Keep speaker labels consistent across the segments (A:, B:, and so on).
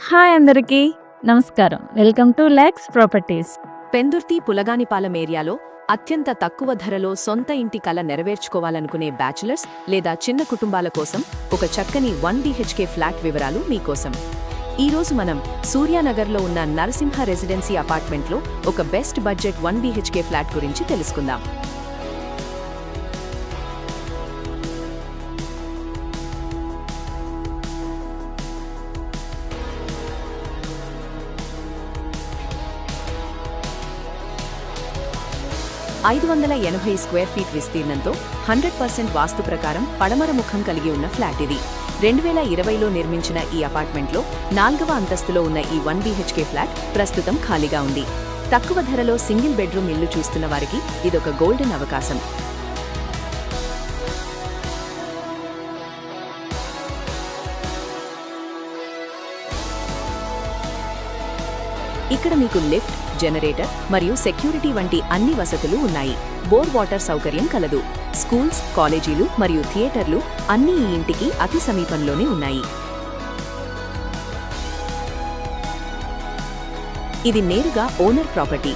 A: Hi అందరికీ నమస్కారం. Welcome to Lex properties.
B: Pendurthi Pulaganipalem ఏరియాలో అత్యంత తక్కువ ధరలో సొంత ఇంటి కల నెరవేర్చుకోవాలనుకునే బ్యాచులర్స్ లేదా చిన్న కుటుంబాల కోసం ఒక చక్కని 1 BHK ఫ్లాట్ వివరాలు మీకోసం. ఈరోజు మనం సూర్యానగర్లో ఉన్న నరసింహ రెసిడెన్సీ అపార్ట్మెంట్లో ఒక బెస్ట్ బడ్జెట్ 1 BHK ఫ్లాట్ గురించి తెలుసుకుందాం. $580 స్క్వేర్ ఫీట్ విస్తీర్ణంతో 100% వాస్తు ప్రకారం పడమర ముఖం కలిగి ఉన్న ఫ్లాట్ ఇది. 2020లో నిర్మించిన ఈ అపార్ట్మెంట్లో 4వ అంతస్తులో ఉన్న ఈ 1 BHK ఫ్లాట్ ప్రస్తుతం ఖాళీగా ఉంది. తక్కువ ధరలో సింగిల్ బెడ్రూమ్ ఇల్లు చూస్తున్న వారికి ఇదొక గోల్డెన్ అవకాశం. ఇక్కడ మీకు లిఫ్ట్, జనరేటర్ మరియు సెక్యూరిటీ వంటి అన్ని వసతులు ఉన్నాయి. బోర్ వాటర్ సౌకర్యం కలదు. స్కూల్స్, కాలేజీలు మరియు థియేటర్లు అన్నీ ఈ ఇంటికి అతి సమీపంలోనే ఉన్నాయి. ఇది నేరుగా ఓనర్ ప్రాపర్టీ.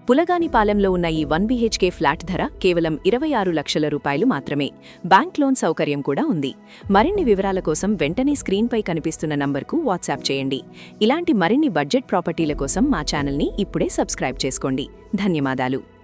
B: పులగానిపాలెంలో ఉన్న ఈ 1 BHK ఫ్లాట్ ధర కేవలం 26 లక్షల రూపాయలు మాత్రమే. బ్యాంక్ లోన్ సౌకర్యం కూడా ఉంది. మరిన్ని వివరాల కోసం వెంటనే స్క్రీన్పై కనిపిస్తున్న నంబర్కు వాట్సాప్ చేయండి. ఇలాంటి మరిన్ని బడ్జెట్ ప్రాపర్టీల కోసం మా ఛానల్ని ఇప్పుడే సబ్స్క్రైబ్ చేసుకోండి. ధన్యవాదాలు.